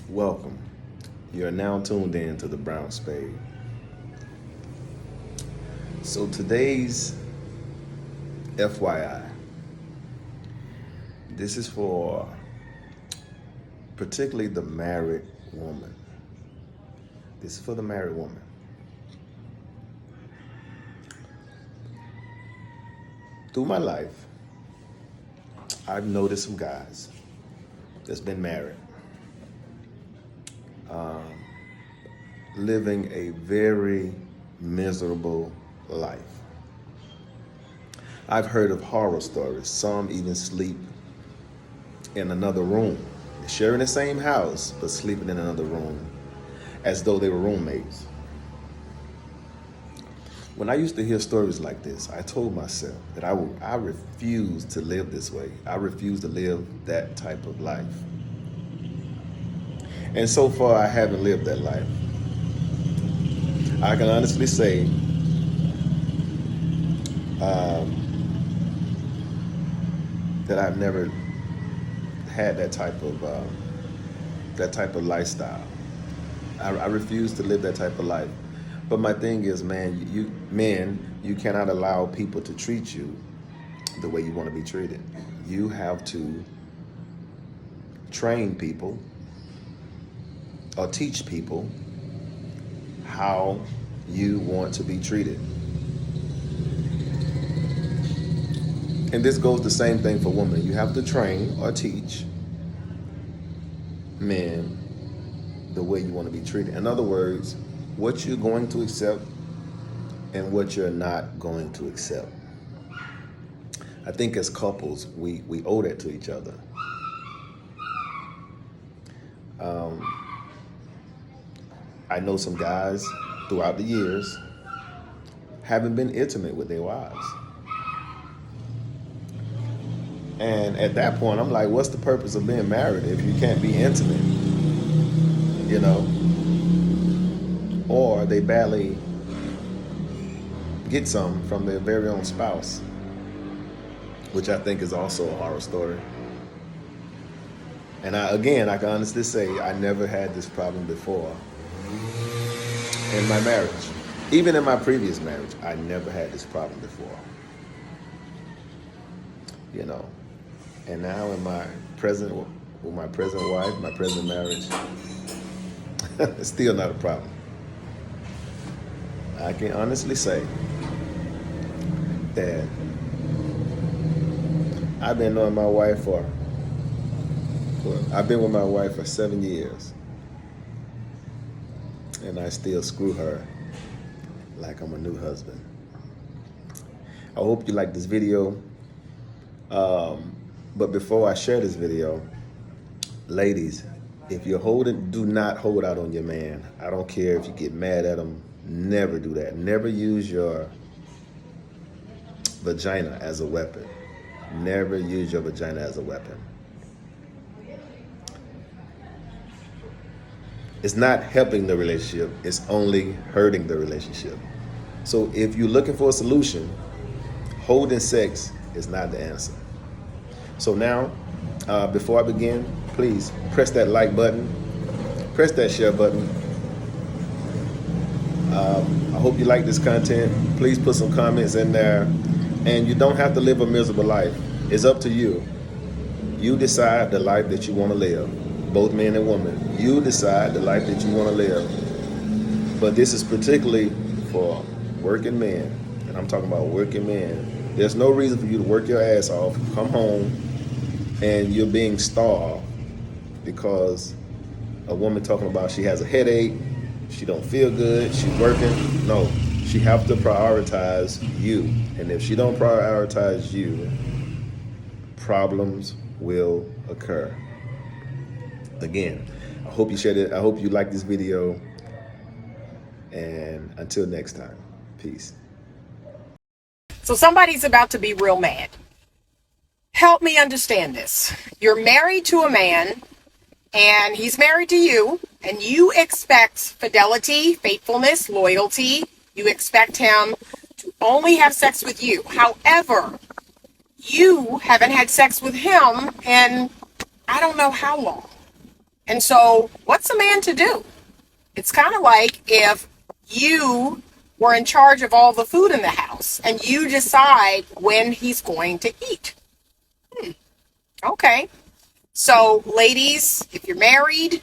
Welcome. You're now tuned in to the Brown Spade. So today's FYI, this is for particularly the married woman. This is for the married woman. Through my life, I've noticed some guys that's been married, living a very miserable life. I've heard of horror stories. Some even sleep in another room, sharing the same house, but sleeping in another room as though they were roommates. When I used to hear stories like this, I told myself that I refuse to live this way. I refuse to live that type of life. And so far, I haven't lived that life. I can honestly say that I've never had that type of lifestyle. I refuse to live that type of life. But my thing is, man, you cannot allow people to treat you the way you want to be treated. You have to train people or teach people how you want to be treated. And this goes the same thing for women. You have to train or teach men the way you want to be treated. In other words, what you're going to accept and what you're not going to accept. I think as couples, we owe that to each other. I know some guys throughout the years haven't been intimate with their wives. And at that point, I'm like, what's the purpose of being married if you can't be intimate? You know? Or they barely get some from their very own spouse, which I think is also a horror story. And I can honestly say I never had this problem before in my marriage. Even in my previous marriage, I never had this problem before. You know, and now with my present wife, my present marriage, it's still not a problem. I can honestly say that I've been knowing my wife I've been with my wife for 7 years, and I still screw her like I'm a new husband. I hope you like this video. But before I share this video, ladies, if you're do not hold out on your man. I don't care if you get mad at him. Never do that. Never use your vagina as a weapon. Never use your vagina as a weapon. It's not helping the relationship. It's only hurting the relationship. So if you're looking for a solution, holding sex is not the answer. So now, before I begin, please press that like button, press that share button. I hope you like this content. Please put some comments in there. And you don't have to live a miserable life. It's up to you. You decide the life that you want to live. Both men and women. You decide the life that you want to live. But this is particularly for working men. And I'm talking about working men. There's no reason for you to work your ass off, come home, and you're being starved because a woman talking about she has a headache, she don't feel good, she's working. No, she have to prioritize you. And if she don't prioritize you, problems will occur. Again, I hope you shared it. I hope you like this video. And until next time, peace. So somebody's about to be real mad. Help me understand this. You're married to a man, and he's married to you, and you expect fidelity, faithfulness, loyalty. You expect him to only have sex with you. However, you haven't had sex with him in I don't know how long. And so what's a man to do? It's kind of like if you were in charge of all the food in the house and you decide when he's going to eat. Okay. So, ladies, if you're married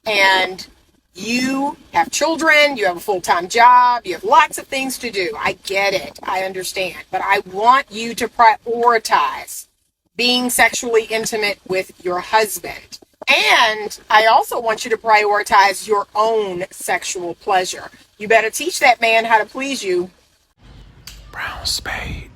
and you have children, you have a full-time job, you have lots of things to do. I get it. I understand. But I want you to prioritize being sexually intimate with your husband. And I also want you to prioritize your own sexual pleasure. You better teach that man how to please you. Brown spade.